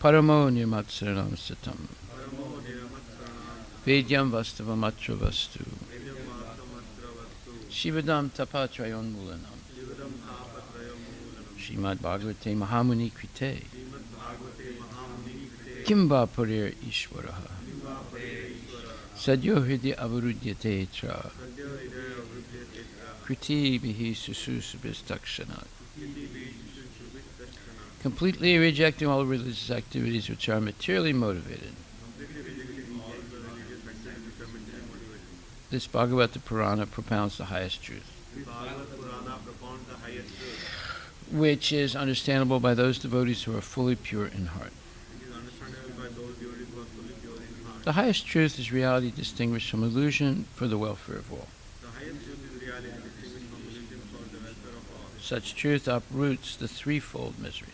Paramo nirmatsaranam satam. Vedyam vastavam atra vastu. Shivadam tapatrayon mulanam. Srimad Bhagavatam Mahamuni Krite. Kimba Purir Ishwaraha. Sadyo Hridya Avarudyate Tra. Kriti Bihi Sususubhistakshanat. Completely rejecting all religious activities which are materially motivated. This Bhagavata Purana propounds the highest truth, which is understandable by those devotees who are fully pure in heart. The highest truth is reality distinguished from illusion for the welfare of all. Such truth uproots the threefold miseries.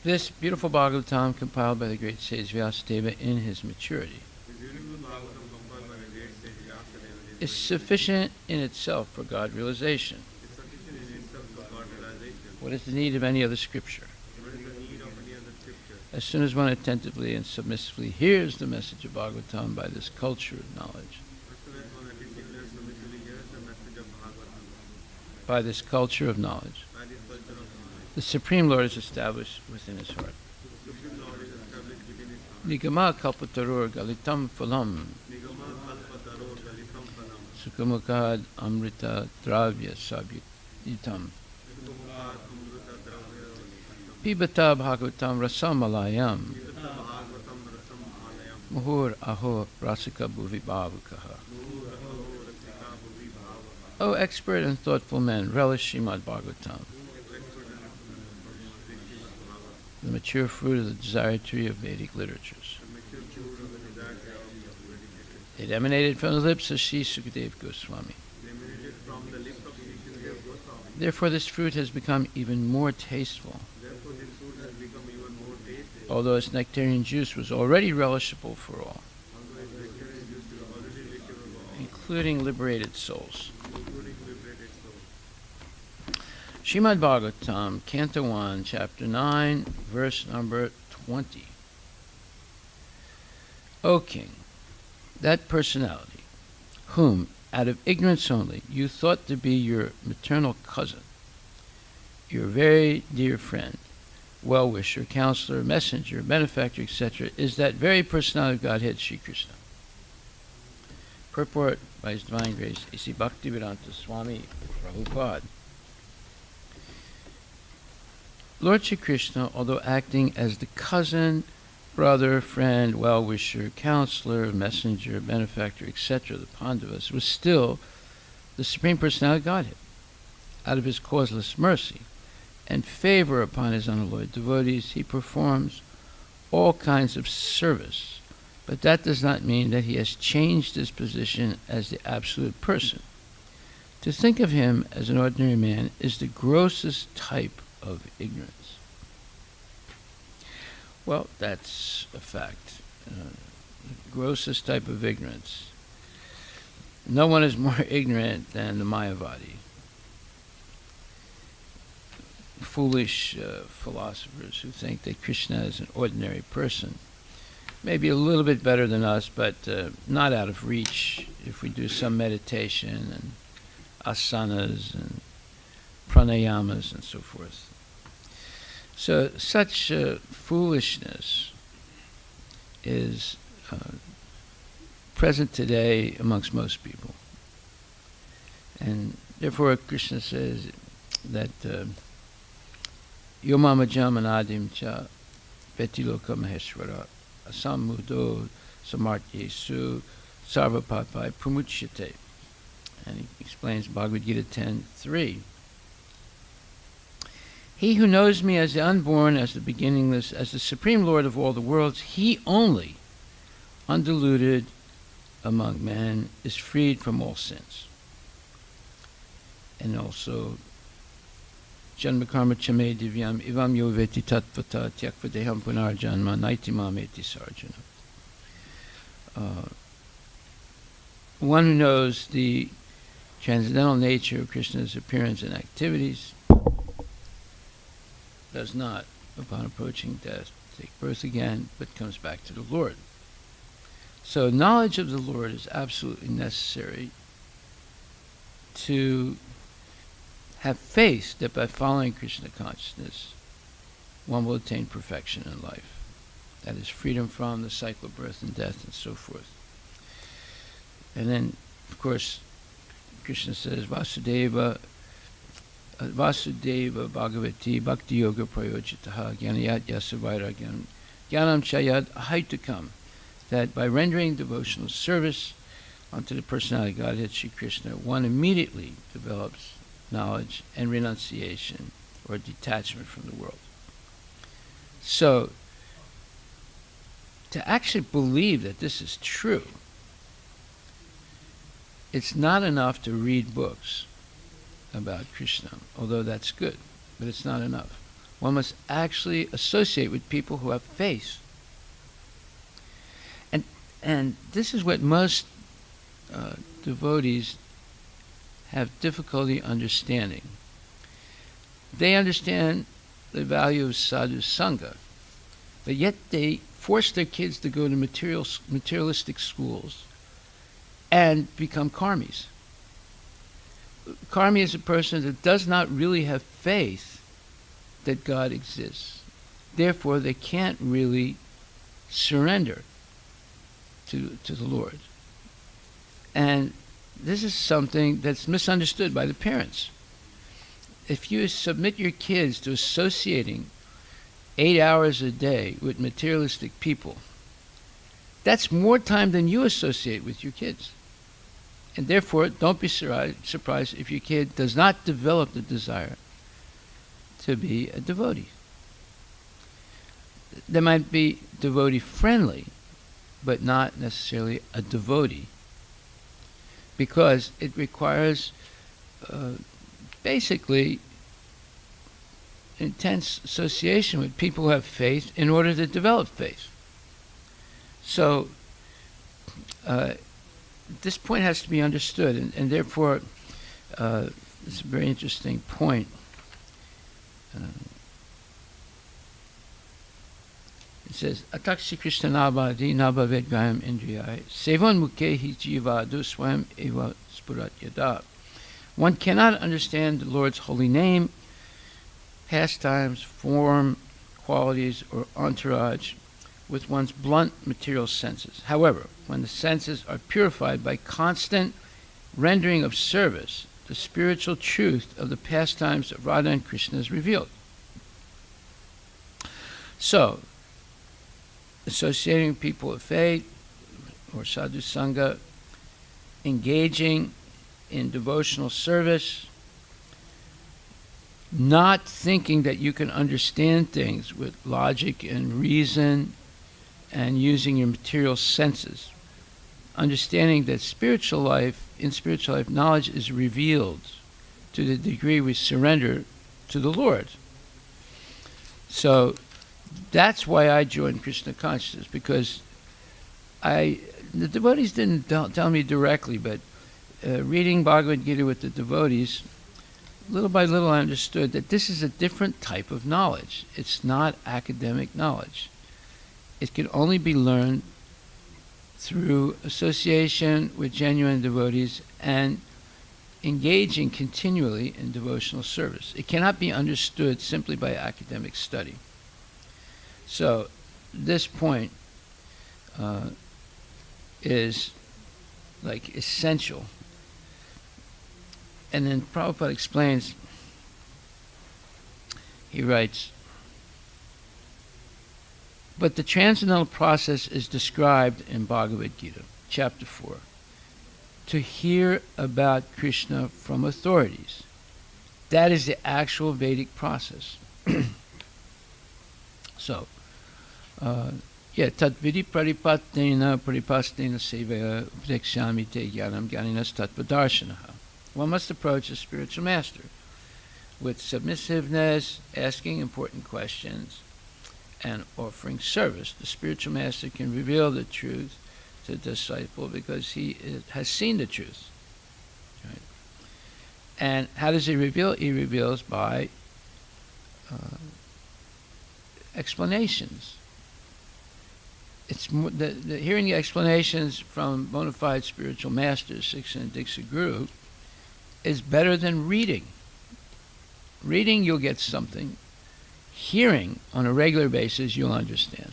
This beautiful Bhagavatam, compiled by the great sage Vyasadeva in his maturity, is sufficient in itself for God realization. What is the need of any other scripture? As soon as one attentively and submissively hears the message of Bhagavatam by this culture of knowledge, the Supreme Lord is established within his heart. Nigama kalpatarur galitam phalam Sukamukad amrita dravya sabhyutam Pibata bhagavatam rasamalayam Muhur aho rasika bhuvi bhavukaha. O expert and thoughtful men, relish Srimad Bhagavatam, the mature fruit of the desired tree of Vedic literatures. It emanated from the lips of Sri Sukadeva Goswami. Therefore this fruit has become even more tasteful, although its nectarian juice was already relishable for all, including liberated souls. Srimad Bhagavatam, Canto 1, Chapter 9, verse number 20. O King, that personality, whom, out of ignorance only, you thought to be your maternal cousin, your very dear friend, well-wisher, counselor, messenger, benefactor, etc., is that very personality of Godhead, Sri Krishna. Purport by His Divine Grace, A.C. Bhaktivedanta Swami Prabhupada. Lord Shri Krishna, although acting as the cousin, brother, friend, well-wisher, counselor, messenger, benefactor, etc., the Pandavas, was still the Supreme Personality of Godhead. Out of his causeless mercy and favor upon his unalloyed devotees, he performs all kinds of service, but that does not mean that he has changed his position as the absolute person. To think of him as an ordinary man is the grossest type of ignorance. Well, that's a fact. Grossest type of ignorance. No one is more ignorant than the Mayavadi. Foolish philosophers who think that Krishna is an ordinary person. Maybe a little bit better than us, but not out of reach if we do some meditation and asanas and pranayamas and so forth. So such foolishness is present today amongst most people. And therefore Krishna says that Yomama Jamanadim cha Petiloka Maheshwara Asamudo Samartyesu Sarvapapai Pramuchyate. And he explains Bhagavad Gita 10:3. He who knows me as the unborn, as the beginningless, as the Supreme Lord of all the worlds, he only, undiluted among men, is freed from all sins. And also, Janmakarma chame divyam ivam yo veti tatvata tyakvadeham punarjanma naitimam eti sarjana. One who knows the transcendental nature of Krishna's appearance and activities does not upon approaching death, take birth again, but comes back to the Lord. So knowledge of the Lord is absolutely necessary to have faith that by following Krishna consciousness, one will attain perfection in life. That is freedom from the cycle of birth and death and so forth. And then, of course, Krishna says, Vasudeva Bhagavati Bhakti Yoga Prayojitaha Jnanayat Yasavairagyan Jnanam Chayad Ahaitukam, that by rendering devotional service unto the personality of Godhead, Sri Krishna, one immediately develops knowledge and renunciation or detachment from the world. So, to actually believe that this is true, it's not enough to read books about Krishna, although that's good, but it's not enough. One must actually associate with people who have faith. And this is what most devotees have difficulty understanding. They understand the value of sadhu sangha, but yet they force their kids to go to materialistic schools and become karmis. Karmi is a person that does not really have faith that God exists. Therefore, they can't really surrender to the Lord. And this is something that's misunderstood by the parents. If you submit your kids to associating 8 hours a day with materialistic people, that's more time than you associate with your kids. And therefore, don't be surprised if your kid does not develop the desire to be a devotee. They might be devotee friendly, but not necessarily a devotee, because it requires basically intense association with people who have faith in order to develop faith. So this point has to be understood, and therefore it's a very interesting point. It says, Atakshi Krishna Nabadi Nabaved Gayam Indriyai Sevan Mukhehi Jivadu Swam Eva Spurat Yada. One cannot understand the Lord's holy name, pastimes, form, qualities, or entourage with one's blunt material senses. However, when the senses are purified by constant rendering of service, the spiritual truth of the pastimes of Radha and Krishna is revealed. So, associating with people of faith or sadhu sangha, engaging in devotional service, not thinking that you can understand things with logic and reason and using your material senses. Understanding that in spiritual life, knowledge is revealed to the degree we surrender to the Lord. So that's why I joined Krishna consciousness, because the devotees didn't tell me directly, but reading Bhagavad Gita with the devotees, little by little I understood that this is a different type of knowledge. It's not academic knowledge. It can only be learned through association with genuine devotees and engaging continually in devotional service. It cannot be understood simply by academic study. So this point is like essential. And then Prabhupada explains, he writes, but the transcendental process is described in Bhagavad Gita, chapter 4, to hear about Krishna from authorities. That is the actual Vedic process. So, tadvidi paripatena sevaya updekshami te jnanam jnaninas tattvadarshanaha. One must approach a spiritual master with submissiveness, asking important questions, and offering service. The spiritual master can reveal the truth to the disciple because he has seen the truth. Right? And how does he reveal? He reveals by explanations. It's the hearing the explanations from bona fide spiritual masters, Siksha and Diksha Guru, is better than reading. Reading, you'll get something. Hearing, on a regular basis, you'll understand.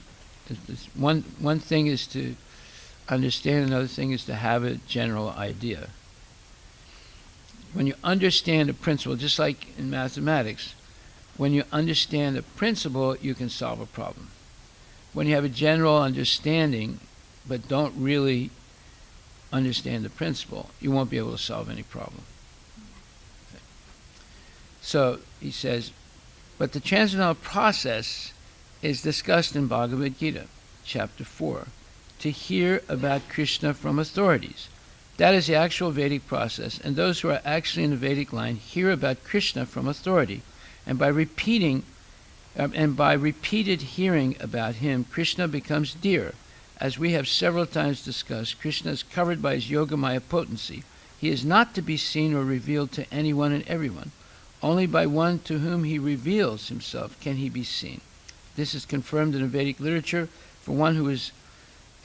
One thing is to understand, another thing is to have a general idea. When you understand a principle, just like in mathematics, when you understand a principle, you can solve a problem. When you have a general understanding, but don't really understand the principle, you won't be able to solve any problem. Okay. So, he says, but the transcendental process is discussed in Bhagavad Gita, chapter 4, to hear about Krishna from authorities. That is the actual Vedic process, and those who are actually in the Vedic line hear about Krishna from authority, and by repeated hearing about him, Krishna becomes dear. As we have several times discussed, Krishna is covered by his Yogamaya potency. He is not to be seen or revealed to anyone and everyone. Only by one to whom he reveals himself can he be seen. This is confirmed in the Vedic literature. For one who is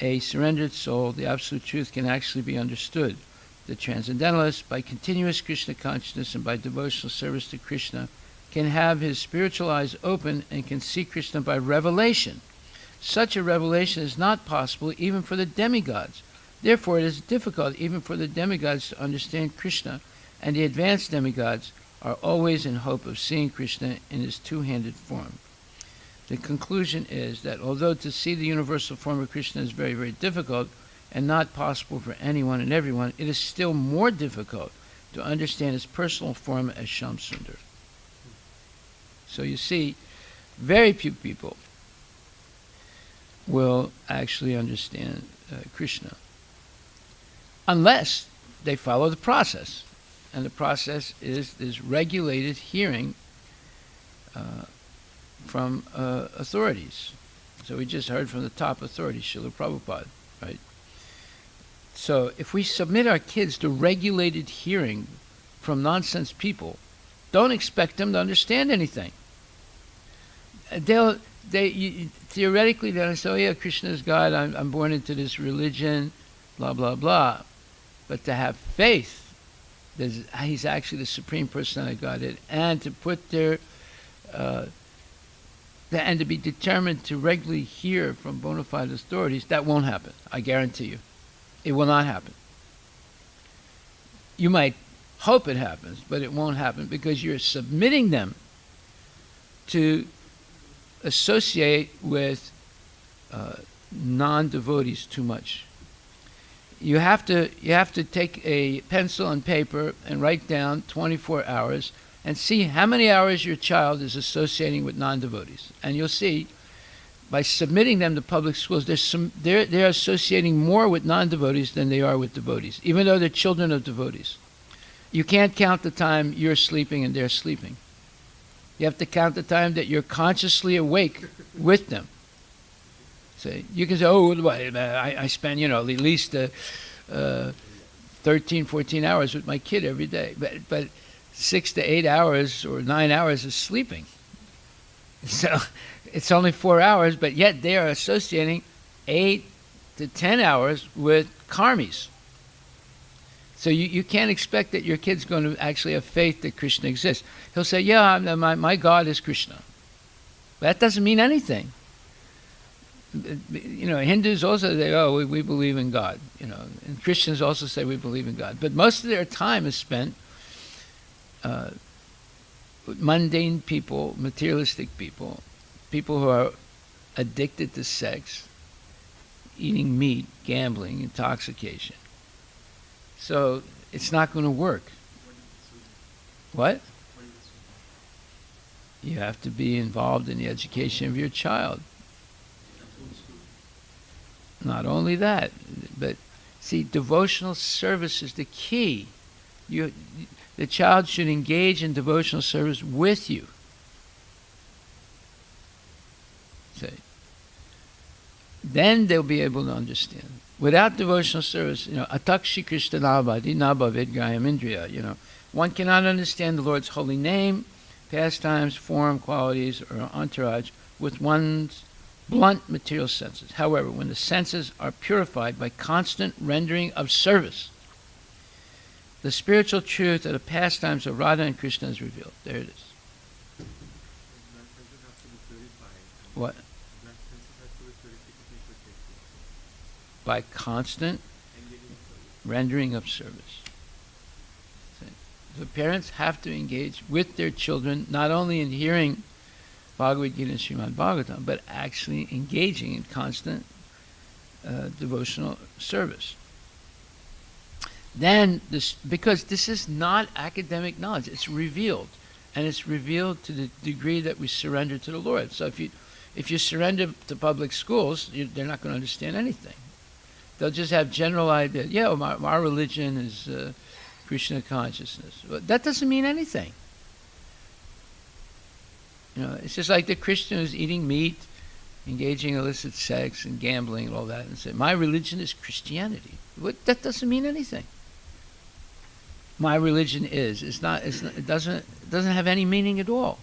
a surrendered soul, the absolute truth can actually be understood. The transcendentalist, by continuous Krishna consciousness and by devotional service to Krishna, can have his spiritual eyes open and can see Krishna by revelation. Such a revelation is not possible even for the demigods. Therefore, it is difficult even for the demigods to understand Krishna, and the advanced demigods are always in hope of seeing Krishna in his two-handed form. The conclusion is that although to see the universal form of Krishna is very, very difficult and not possible for anyone and everyone, it is still more difficult to understand his personal form as Shamsundar. So you see, very few people will actually understand Krishna unless they follow the process. And the process is this regulated hearing from authorities. So we just heard from the top authority, Srila Prabhupada, right? So if we submit our kids to regulated hearing from nonsense people, don't expect them to understand anything. Theoretically they'll say, oh yeah, Krishna is God, I'm born into this religion, blah, blah, blah. But to have faith, he's actually the Supreme Personality of Godhead, and to put and to be determined to regularly hear from bona fide authorities, that won't happen. I guarantee you. It will not happen. You might hope it happens, but it won't happen because you're submitting them to associate with non-devotees too much. You have to take a pencil and paper and write down 24 hours and see how many hours your child is associating with non-devotees. And you'll see, by submitting them to public schools, they're associating more with non-devotees than they are with devotees, even though they're children of devotees. You can't count the time you're sleeping and they're sleeping. You have to count the time that you're consciously awake with them. So you can say, oh, I spend, at least 13, 14 hours with my kid every day. But 6 to 8 hours or 9 hours is sleeping. So it's only 4 hours, but yet they are associating 8 to 10 hours with karmis. So you can't expect that your kid's going to actually have faith that Krishna exists. He'll say, yeah, my God is Krishna. But that doesn't mean anything. Hindus also say, oh, we believe in God. And Christians also say we believe in God. But most of their time is spent with mundane people, materialistic people who are addicted to sex, eating meat, gambling, intoxication. So it's not going to work. What? You have to be involved in the education of your child. Not only that, but see, devotional service is the key. The child should engage in devotional service with you. See, then they'll be able to understand. Without devotional service, atakshi krishna nabhadi nabhavid graham indriya, one cannot understand the Lord's holy name pastimes, form, qualities, or entourage with one's blunt material senses. However, when the senses are purified by constant rendering of service, the spiritual truth of the pastimes of Radha and Krishna is revealed. There it is. What? By constant rendering of service. The parents have to engage with their children, not only in hearing Bhagavad Gita and Srimad Bhagavatam, but actually engaging in constant devotional service. Then, because this is not academic knowledge, it's revealed. And it's revealed to the degree that we surrender to the Lord. So if you surrender to public schools, they're not going to understand anything. They'll just have general idea. Yeah, well, our religion is Krishna consciousness. But that doesn't mean anything. You know, it's just like the Christian who's eating meat, engaging in illicit sex and gambling and all that, and say, my religion is Christianity. That doesn't mean anything. My religion is. It doesn't have any meaning at all.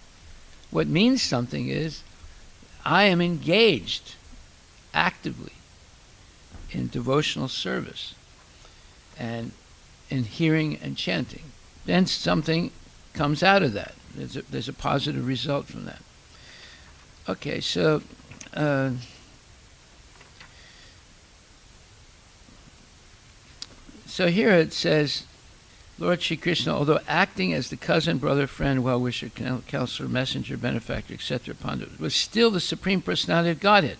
What means something is I am engaged actively in devotional service and in hearing and chanting. Then something comes out of that. There's a positive result from that. Okay, so here it says, Lord Shri Krishna, although acting as the cousin, brother, friend, well-wisher, counselor, messenger, benefactor, etc., was still the Supreme Personality of Godhead.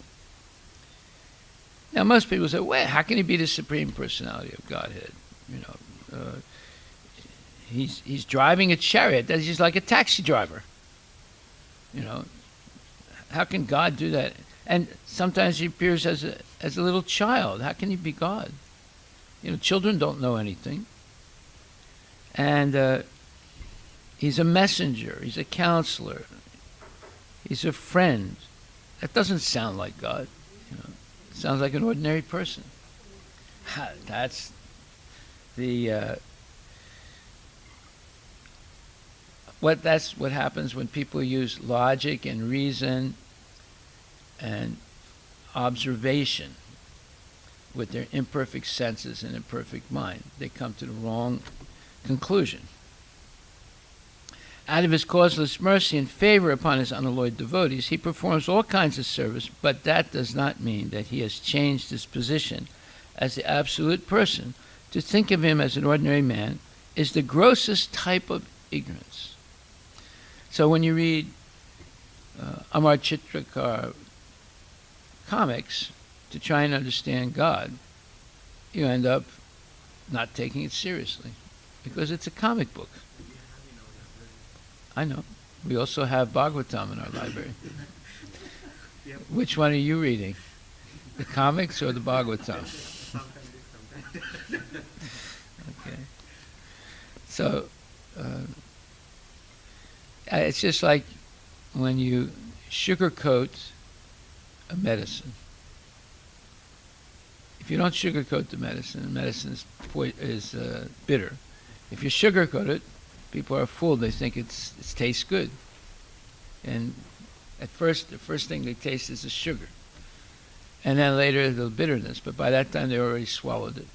Now, most people say, "Wait, how can he be the Supreme Personality of Godhead? You know, he's driving a chariot. He's like a taxi driver. You know, how can God do that? And sometimes he appears as a little child. How can he be God? You know, children don't know anything. And he's a messenger. He's a counselor. He's a friend. That doesn't sound like God. You know, it sounds like an ordinary person. That's what happens when people use logic and reason and observation with their imperfect senses and imperfect mind. They come to the wrong conclusion. Out of his causeless mercy and favor upon his unalloyed devotees, he performs all kinds of service, but that does not mean that he has changed his position as the absolute person. To think of him as an ordinary man is the grossest type of ignorance. So when you read Amar Chitrakar comics to try and understand God, you end up not taking it seriously because it's a comic book. I know. We also have Bhagavatam in our library. Which one are you reading? The comics or the Bhagavatam? Okay. So it's just like when you sugarcoat a medicine. If you don't sugarcoat the medicine is bitter. If you sugarcoat it, people are fooled. They think it tastes good. And at first, the first thing they taste is the sugar. And then later, the bitterness. But by that time, they already swallowed it.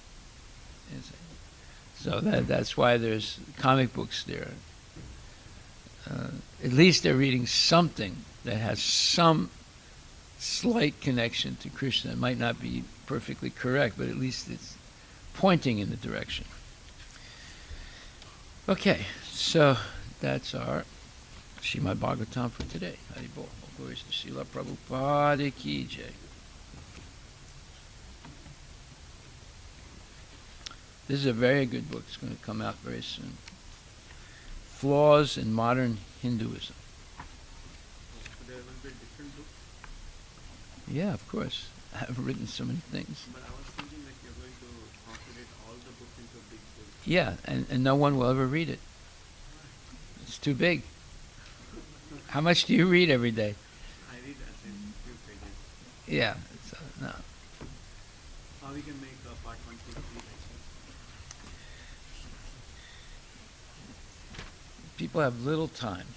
So that's why there's comic books there. At least they're reading something that has some slight connection to Krishna. It might not be perfectly correct, but at least it's pointing in the direction. Okay, so that's our Srimad Bhagavatam for today. Hari Bol. Glories to Srila Prabhupada Ki Jai. This is a very good book. It's going to come out very soon. Flaws in Modern Hinduism. There will be different books? Yeah, of course. I've written so many things. But I was thinking that you're going to consolidate all the books into a big book. Yeah, and no one will ever read it. It's too big. How much do you read every day? I read as in few pages. Yeah, so, no. How we can make a part 1, 2, 3 also? People have little time.